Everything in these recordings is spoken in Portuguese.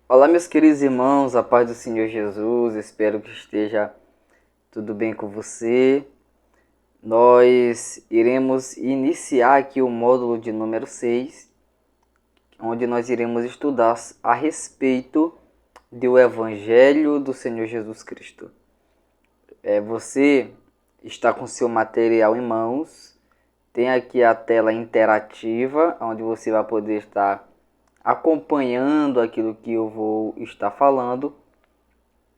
Olá, meus queridos irmãos, a paz do Senhor Jesus, espero que esteja tudo bem com você. Nós iremos iniciar aqui o módulo de número 6, onde nós iremos estudar a respeito do Evangelho do Senhor Jesus Cristo. Você está com seu material em mãos, tem aqui a tela interativa, onde você vai poder estar acompanhando aquilo que eu vou estar falando.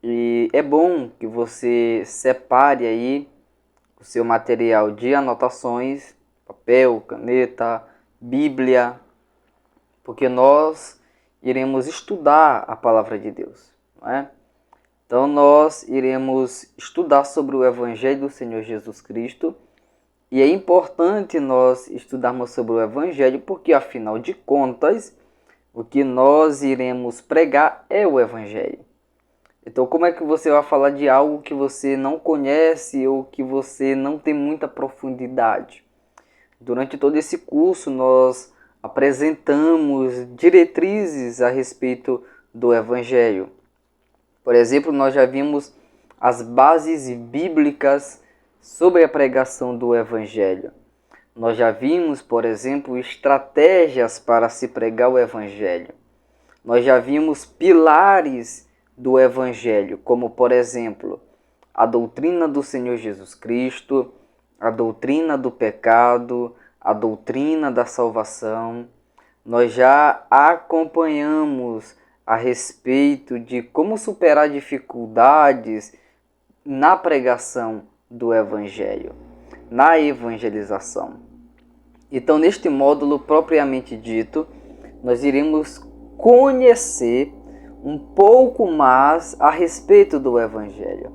E é bom que você separe aí o seu material de anotações, papel, caneta, Bíblia, porque nós iremos estudar a palavra de Deus, não é? Então nós iremos estudar sobre o Evangelho do Senhor Jesus Cristo. E é importante nós estudarmos sobre o Evangelho, porque afinal de contas, o que nós iremos pregar é o Evangelho. Então, como é que você vai falar de algo que você não conhece ou que você não tem muita profundidade? Durante todo esse curso, nós apresentamos diretrizes a respeito do Evangelho. Por exemplo, nós já vimos as bases bíblicas sobre a pregação do Evangelho. Nós já vimos, por exemplo, estratégias para se pregar o Evangelho. Nós já vimos pilares do Evangelho, como, por exemplo, a doutrina do Senhor Jesus Cristo, a doutrina do pecado, a doutrina da salvação. Nós já acompanhamos a respeito de como superar dificuldades na pregação do Evangelho, na evangelização. Então, neste módulo propriamente dito, nós iremos conhecer um pouco mais a respeito do Evangelho.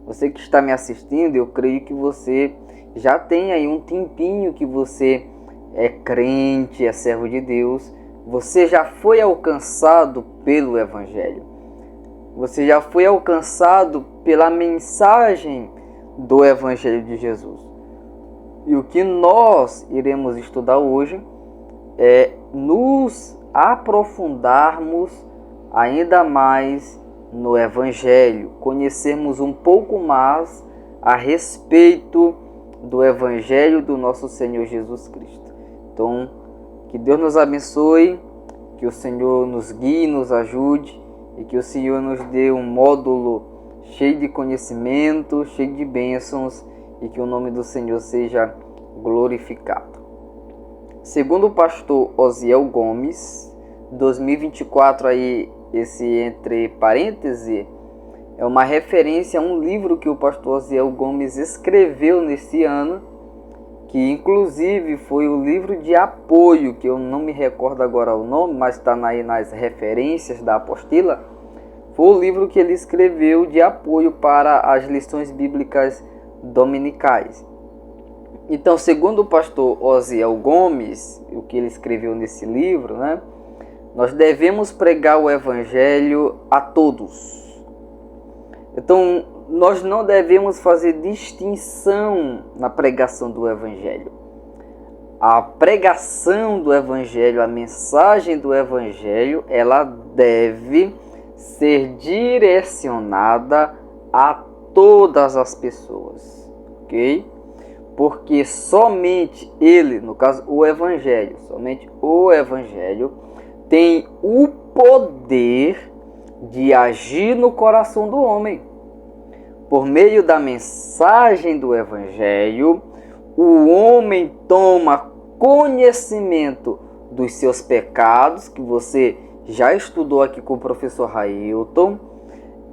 Você que está me assistindo, eu creio que você já tem aí um tempinho que você é crente, é servo de Deus. Você já foi alcançado pelo Evangelho. Você já foi alcançado pela mensagem do Evangelho de Jesus. E o que nós iremos estudar hoje é nos aprofundarmos ainda mais no Evangelho, conhecermos um pouco mais a respeito do Evangelho do nosso Senhor Jesus Cristo. Então, que Deus nos abençoe, que o Senhor nos guie, nos ajude e que o Senhor nos dê um módulo cheio de conhecimento, cheio de bênçãos e que o nome do Senhor seja glorificado. Segundo o pastor Osiel Gomes, 2024 aí, esse entre parênteses, é uma referência a um livro que o pastor Osiel Gomes escreveu nesse ano, que inclusive foi o livro de apoio, que eu não me recordo agora o nome, mas está aí nas referências da apostila. Foi o livro que ele escreveu de apoio para as lições bíblicas dominicais. Então, segundo o pastor Osiel Gomes, o que ele escreveu nesse livro, né? Nós devemos pregar o Evangelho a todos. Então, nós não devemos fazer distinção na pregação do Evangelho. A pregação do Evangelho, a mensagem do Evangelho, ela deve ser direcionada a todas as pessoas, ok? Porque somente ele, no caso o Evangelho, somente o Evangelho tem o poder de agir no coração do homem. Por meio da mensagem do Evangelho, o homem toma conhecimento dos seus pecados, que você já estudou aqui com o professor Railton,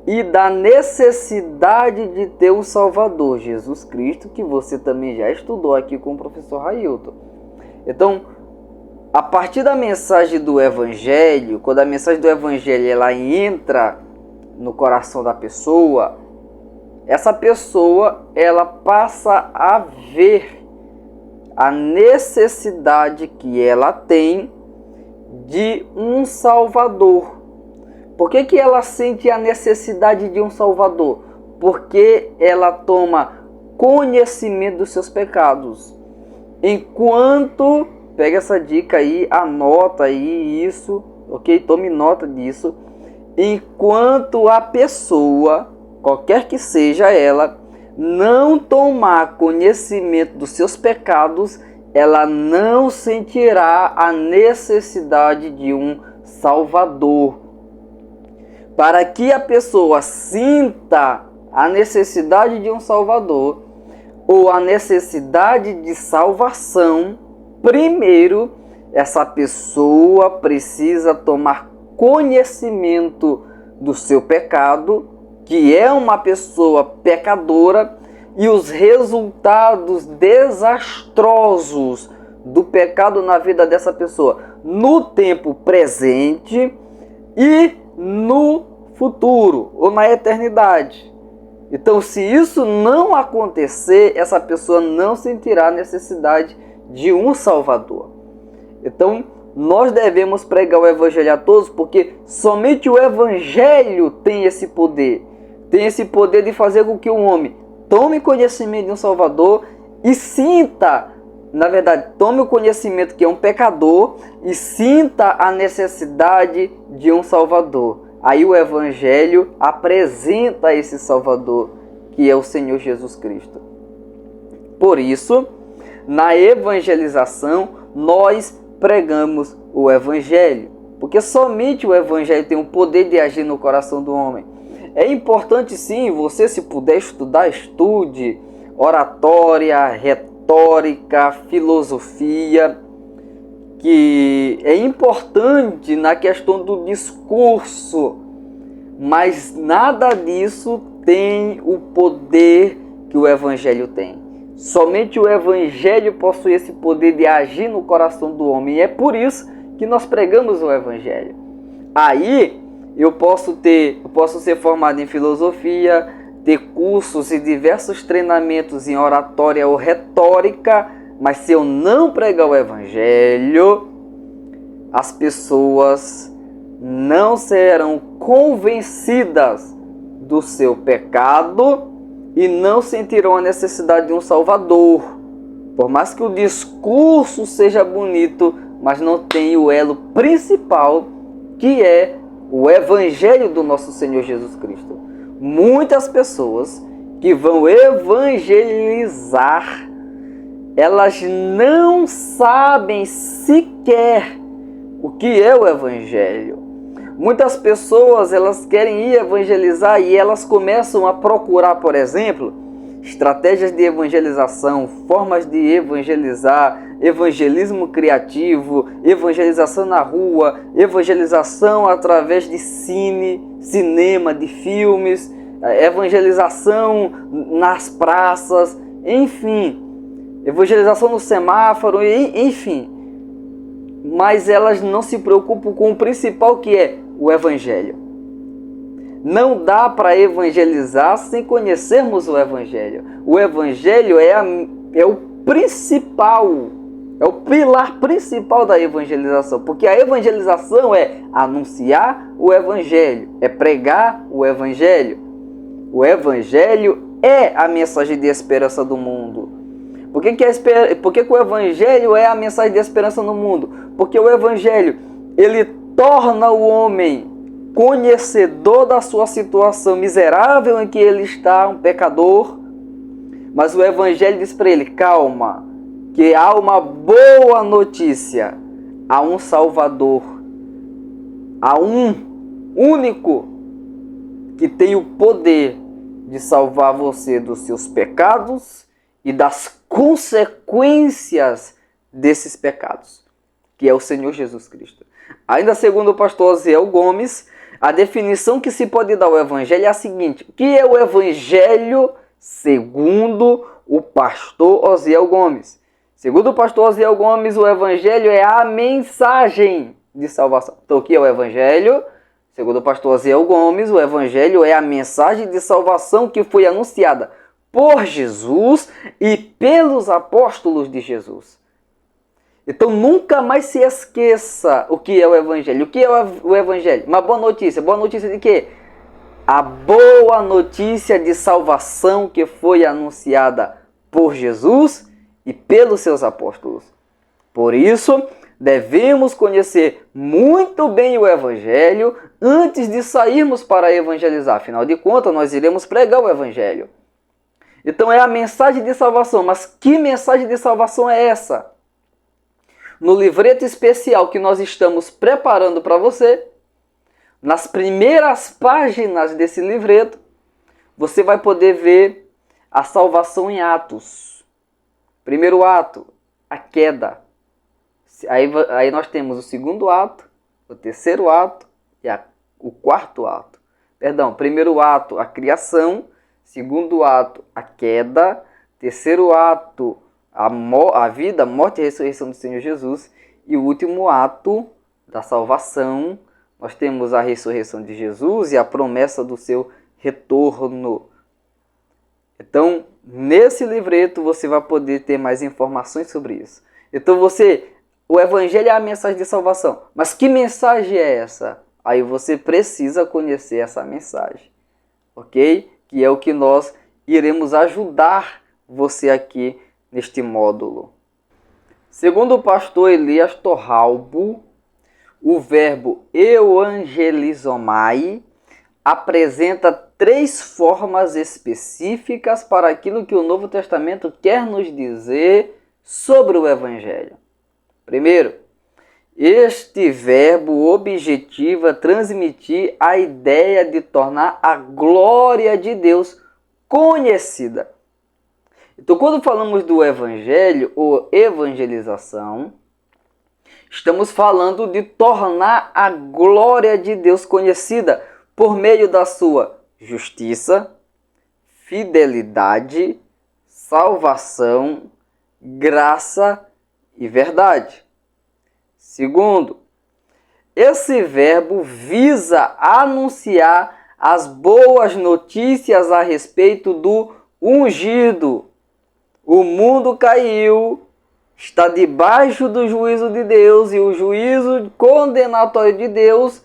e da necessidade de ter um Salvador, Jesus Cristo, que você também já estudou aqui com o professor Railton. Então, a partir da mensagem do Evangelho, quando a mensagem do Evangelho ela entra no coração da pessoa, essa pessoa ela passa a ver a necessidade que ela tem de um Salvador. Por que ela sente a necessidade de um Salvador? Porque ela toma conhecimento dos seus pecados. Enquanto, pega essa dica aí, anota aí isso, ok? Tome nota disso. enquanto a pessoa, qualquer que seja ela, não tomar conhecimento dos seus pecados, ela não sentirá a necessidade de um Salvador. Para que a pessoa sinta a necessidade de um Salvador, ou a necessidade de salvação, primeiro, essa pessoa precisa tomar conhecimento do seu pecado, que é uma pessoa pecadora, e os resultados desastrosos do pecado na vida dessa pessoa, no tempo presente e no futuro, ou na eternidade. Então, se isso não acontecer, essa pessoa não sentirá necessidade de um Salvador. Então, nós devemos pregar o Evangelho a todos, porque somente o Evangelho tem esse poder. Tem esse poder de fazer com que o homem tome conhecimento de um Salvador e sinta, na verdade, tome o conhecimento que é um pecador e sinta a necessidade de um Salvador. Aí o Evangelho apresenta esse Salvador, que é o Senhor Jesus Cristo. Por isso, na evangelização, nós pregamos o Evangelho, porque somente o Evangelho tem o poder de agir no coração do homem. É importante sim, você se puder estudar, estude oratória, retórica, filosofia, que é importante na questão do discurso, mas nada disso tem o poder que o Evangelho tem. Somente o Evangelho possui esse poder de agir no coração do homem, e é por isso que nós pregamos o Evangelho. Aí eu posso ser formado em filosofia, ter cursos e diversos treinamentos em oratória ou retórica, mas se eu não pregar o Evangelho, as pessoas não serão convencidas do seu pecado e não sentirão a necessidade de um Salvador. Por mais que o discurso seja bonito, mas não tem o elo principal, que é o Evangelho do nosso Senhor Jesus Cristo. Muitas pessoas que vão evangelizar, elas não sabem sequer o que é o Evangelho. Muitas pessoas, elas querem ir evangelizar e elas começam a procurar, por exemplo, estratégias de evangelização, formas de evangelizar, evangelismo criativo, evangelização na rua, evangelização através de cinema, de filmes, evangelização nas praças, enfim, evangelização no semáforo, enfim. Mas elas não se preocupam com o principal, que é o Evangelho. Não dá para evangelizar sem conhecermos o Evangelho. O Evangelho é o principal, é o pilar principal da evangelização. Porque a evangelização é anunciar o Evangelho, é pregar o Evangelho. O Evangelho é a mensagem de esperança do mundo. Por que o Evangelho é a mensagem de esperança no mundo? Porque o Evangelho, ele torna o homem conhecedor da sua situação miserável em que ele está, um pecador. Mas o Evangelho diz para ele: calma, que há uma boa notícia, há um Salvador, há um único que tem o poder de salvar você dos seus pecados e das consequências desses pecados, que é o Senhor Jesus Cristo. Ainda segundo o pastor Osiel Gomes, a definição que se pode dar ao Evangelho é a seguinte: o que é o Evangelho segundo o pastor Osiel Gomes? Segundo o pastor Osiel Gomes, o Evangelho é a mensagem de salvação. Então, o que é o Evangelho? Segundo o pastor Osiel Gomes, o Evangelho é a mensagem de salvação que foi anunciada por Jesus e pelos apóstolos de Jesus. Então nunca mais se esqueça o que é o Evangelho. O que é o Evangelho? Uma boa notícia. Boa notícia de quê? A boa notícia de salvação que foi anunciada por Jesus e pelos seus apóstolos. Por isso, devemos conhecer muito bem o Evangelho antes de sairmos para evangelizar. Afinal de contas, nós iremos pregar o Evangelho. Então é a mensagem de salvação. Mas que mensagem de salvação é essa? No livreto especial que nós estamos preparando para você, nas primeiras páginas desse livreto, você vai poder ver a salvação em atos. Primeiro ato, a queda. Aí nós temos o segundo ato, o terceiro ato e o quarto ato. Perdão, primeiro ato, a criação. Segundo ato, a queda. Terceiro ato, a vida, a morte e a ressurreição do Senhor Jesus. E o último ato da salvação, nós temos a ressurreição de Jesus e a promessa do seu retorno. Então, nesse livreto você vai poder ter mais informações sobre isso. Então o Evangelho é a mensagem de salvação. Mas que mensagem é essa? Aí você precisa conhecer essa mensagem, ok? Que é o que nós iremos ajudar você aqui neste módulo. Segundo o pastor Elias Torralbo, o verbo euangelizomai apresenta 3 formas específicas para aquilo que o Novo Testamento quer nos dizer sobre o Evangelho. Primeiro, este verbo objetiva transmitir a ideia de tornar a glória de Deus conhecida. Então, quando falamos do Evangelho ou evangelização, estamos falando de tornar a glória de Deus conhecida por meio da sua justiça, fidelidade, salvação, graça e verdade. Segundo, esse verbo visa anunciar as boas notícias a respeito do ungido. O mundo caiu, está debaixo do juízo de Deus e o juízo condenatório de Deus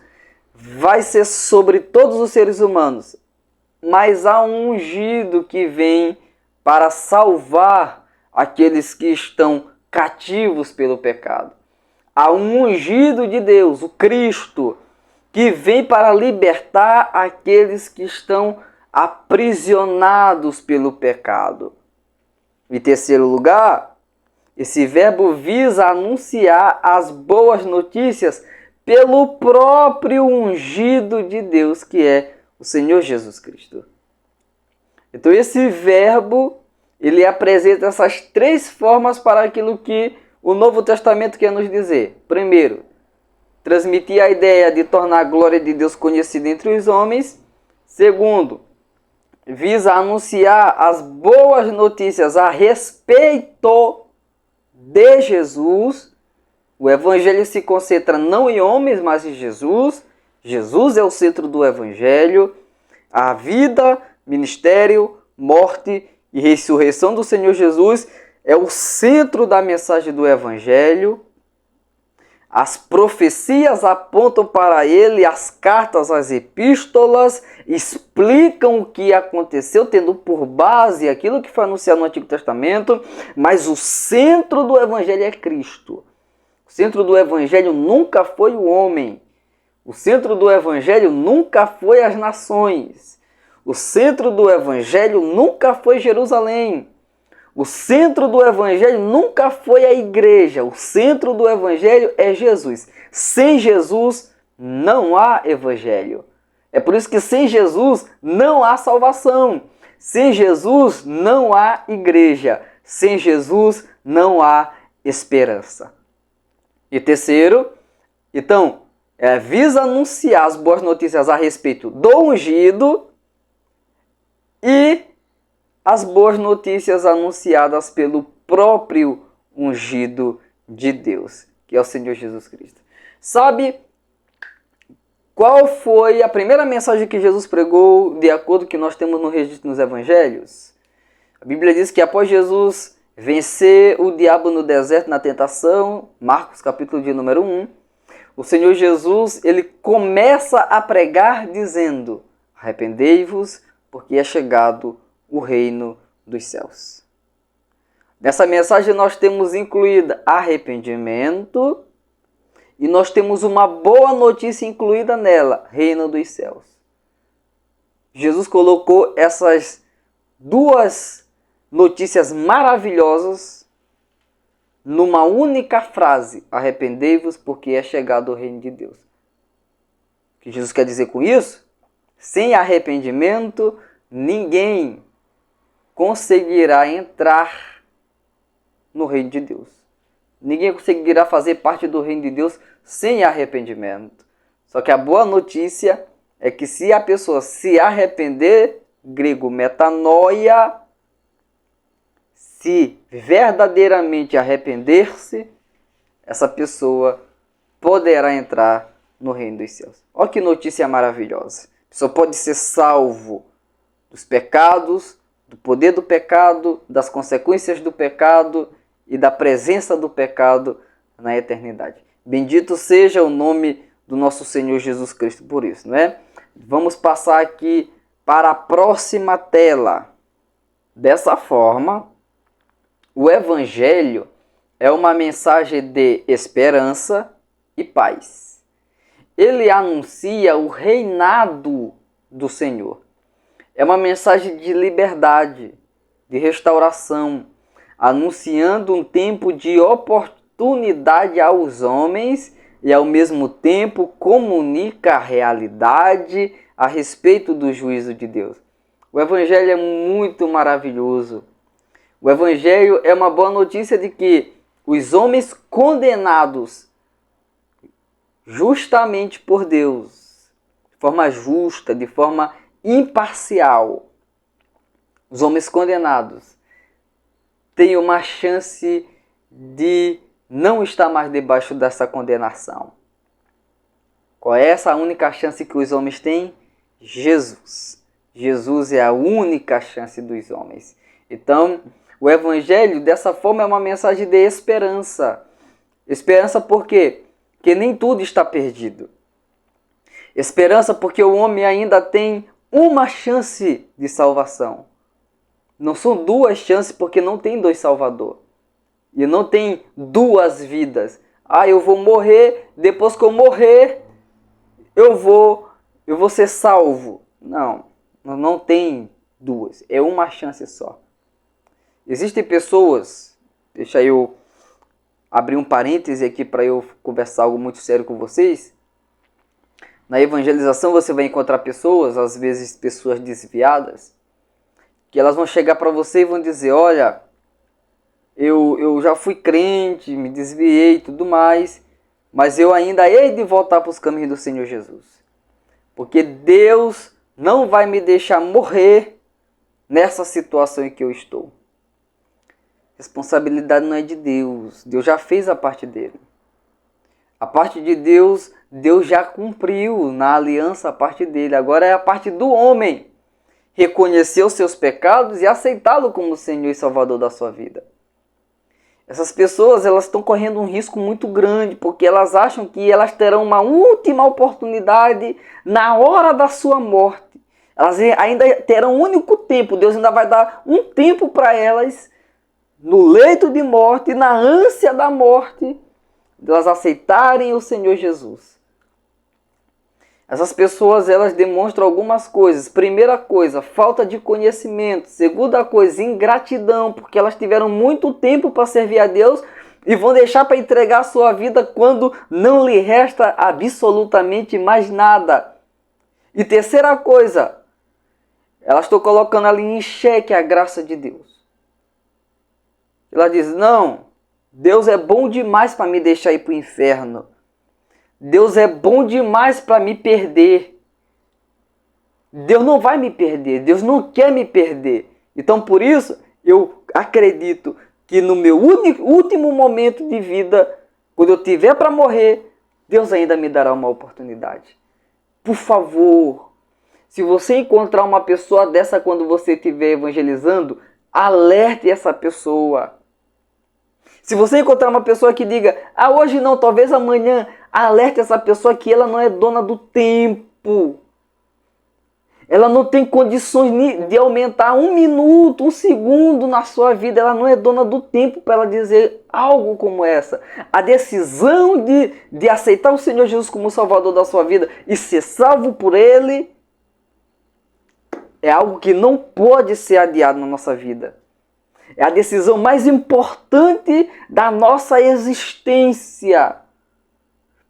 vai ser sobre todos os seres humanos. Mas há um ungido que vem para salvar aqueles que estão cativos pelo pecado. Há um ungido de Deus, o Cristo, que vem para libertar aqueles que estão aprisionados pelo pecado. Em terceiro lugar, esse verbo visa anunciar as boas notícias pelo próprio ungido de Deus, que é o Senhor Jesus Cristo. Então esse verbo, ele apresenta essas 3 formas para aquilo que o Novo Testamento quer nos dizer. Primeiro, transmitir a ideia de tornar a glória de Deus conhecida entre os homens. Segundo, visa anunciar as boas notícias a respeito de Jesus. O Evangelho se concentra não em homens, mas em Jesus. Jesus é o centro do Evangelho. A vida, ministério, morte e ressurreição do Senhor Jesus é o centro da mensagem do Evangelho. As profecias apontam para ele, as cartas, as epístolas explicam o que aconteceu, tendo por base aquilo que foi anunciado no Antigo Testamento, mas o centro do Evangelho é Cristo. O centro do Evangelho nunca foi o homem. O centro do Evangelho nunca foi as nações. O centro do Evangelho nunca foi Jerusalém. O centro do Evangelho nunca foi a igreja. O centro do Evangelho é Jesus. Sem Jesus não há Evangelho. É por isso que sem Jesus não há salvação. Sem Jesus não há igreja. Sem Jesus não há esperança. E terceiro, então, visa anunciar as boas notícias a respeito do ungido e as boas notícias anunciadas pelo próprio ungido de Deus, que é o Senhor Jesus Cristo. Sabe qual foi a primeira mensagem que Jesus pregou, de acordo com o que nós temos no registro nos evangelhos? A Bíblia diz que após Jesus vencer o diabo no deserto na tentação, Marcos capítulo de número 1, o Senhor Jesus, ele começa a pregar dizendo: arrependei-vos, porque é chegado o reino dos céus. Nessa mensagem nós temos incluída arrependimento, E nós temos uma boa notícia incluída nela: reino dos céus. Jesus colocou essas duas notícias maravilhosas numa única frase: arrependei-vos, porque é chegado o reino de Deus. O que Jesus quer dizer com isso? Sem arrependimento, ninguém conseguirá entrar no reino de Deus. Ninguém conseguirá fazer parte do reino de Deus sem arrependimento. Só que a boa notícia é que se a pessoa se arrepender, grego metanoia, se verdadeiramente arrepender-se, essa pessoa poderá entrar no reino dos céus. Olha que notícia maravilhosa. A pessoa pode ser salvo dos pecados, do poder do pecado, das consequências do pecado e da presença do pecado na eternidade. Bendito seja o nome do nosso Senhor Jesus Cristo por isso, não é? Vamos passar aqui para a próxima tela. Dessa forma, o Evangelho é uma mensagem de esperança e paz. Ele anuncia o reinado do Senhor. É uma mensagem de liberdade, de restauração, anunciando um tempo de oportunidade aos homens e ao mesmo tempo comunica a realidade a respeito do juízo de Deus. O Evangelho é muito maravilhoso. O Evangelho é uma boa notícia de que os homens condenados justamente por Deus, de forma justa, de forma imparcial, os homens condenados têm uma chance de não estar mais debaixo dessa condenação. Qual é essa única chance que os homens têm? Jesus. Jesus é a única chance dos homens. Então, o Evangelho, dessa forma, é uma mensagem de esperança. Esperança por quê? Porque nem tudo está perdido. Esperança porque o homem ainda tem uma chance de salvação. Não são duas chances, porque não tem dois salvadores. E não tem duas vidas. Eu vou morrer, depois que eu morrer, eu vou ser salvo. Não tem duas. É uma chance só. Existem pessoas, deixa eu abrir um parêntese aqui para eu conversar algo muito sério com vocês. Na evangelização você vai encontrar pessoas, às vezes pessoas desviadas, que elas vão chegar para você e vão dizer: olha, eu já fui crente, me desviei e tudo mais, mas eu ainda hei de voltar para os caminhos do Senhor Jesus. Porque Deus não vai me deixar morrer nessa situação em que eu estou. Responsabilidade não é de Deus. Deus já fez a parte dele. A parte de Deus, Deus já cumpriu na aliança a parte dele. Agora é a parte do homem. Reconhecer os seus pecados e aceitá-lo como Senhor e Salvador da sua vida. Essas pessoas, elas estão correndo um risco muito grande, porque elas acham que elas terão uma última oportunidade na hora da sua morte. Elas ainda terão um único tempo. Deus ainda vai dar um tempo para elas no leito de morte, na ânsia da morte, elas aceitarem o Senhor Jesus. Essas pessoas, elas demonstram algumas coisas. Primeira coisa, falta de conhecimento. Segunda coisa, ingratidão, porque elas tiveram muito tempo para servir a Deus e vão deixar para entregar a sua vida quando não lhe resta absolutamente mais nada. E terceira coisa, elas estão colocando ali em xeque a graça de Deus. Ela diz: não, Deus é bom demais para me deixar ir para o inferno. Deus é bom demais para me perder. Deus não vai me perder, Deus não quer me perder. Então, por isso, eu acredito que no meu último momento de vida, quando eu tiver para morrer, Deus ainda me dará uma oportunidade. Por favor, se você encontrar uma pessoa dessa quando você estiver evangelizando, alerte essa pessoa. Se você encontrar uma pessoa que diga: hoje não, talvez amanhã, alerte essa pessoa que ela não é dona do tempo. ela não tem condições de aumentar 1 minuto, 1 segundo na sua vida. Ela não é dona do tempo para ela dizer algo como essa. A decisão de aceitar o Senhor Jesus como Salvador da sua vida e ser salvo por Ele é algo que não pode ser adiado na nossa vida. É a decisão mais importante da nossa existência.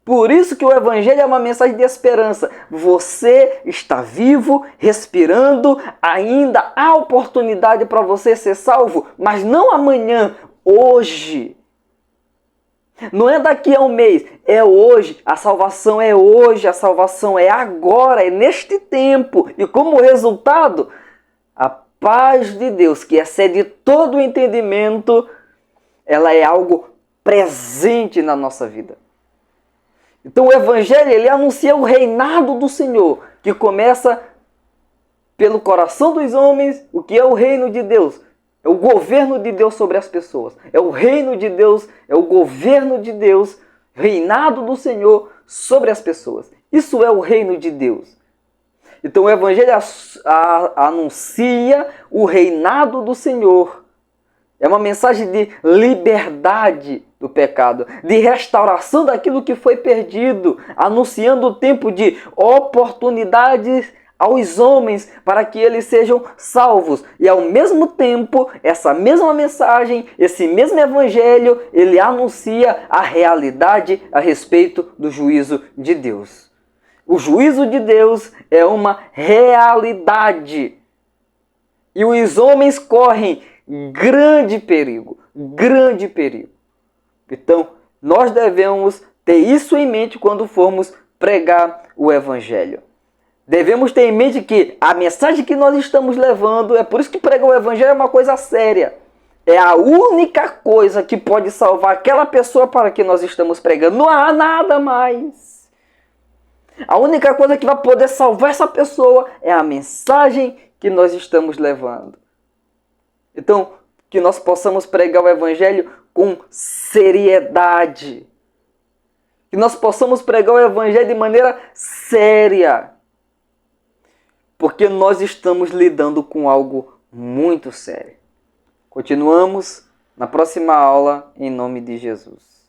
Por isso que o Evangelho é uma mensagem de esperança. Você está vivo, respirando, ainda há oportunidade para você ser salvo, mas não amanhã, hoje. Não é daqui a um mês, é hoje. A salvação é hoje, a salvação é agora, é neste tempo. E como resultado, a paz de Deus, que excede todo o entendimento, ela é algo presente na nossa vida. Então o Evangelho, ele anuncia o reinado do Senhor, que começa pelo coração dos homens. O que é o reino de Deus? É o governo de Deus sobre as pessoas. É o reino de Deus, é o governo de Deus, reinado do Senhor sobre as pessoas. Isso é o reino de Deus. Então o Evangelho anuncia o reinado do Senhor. É uma mensagem de liberdade do pecado, de restauração daquilo que foi perdido, anunciando o tempo de oportunidades aos homens para que eles sejam salvos. E ao mesmo tempo, essa mesma mensagem, esse mesmo Evangelho, ele anuncia a realidade a respeito do juízo de Deus. O juízo de Deus é uma realidade. E os homens correm grande perigo, grande perigo. Então, nós devemos ter isso em mente quando formos pregar o Evangelho. Devemos ter em mente que a mensagem que nós estamos levando, é por isso que pregar o Evangelho é uma coisa séria. É a única coisa que pode salvar aquela pessoa para que nós estamos pregando. Não há nada mais. A única coisa que vai poder salvar essa pessoa é a mensagem que nós estamos levando. Então, que nós possamos pregar o Evangelho com seriedade. Que nós possamos pregar o Evangelho de maneira séria. Porque nós estamos lidando com algo muito sério. Continuamos na próxima aula, em nome de Jesus.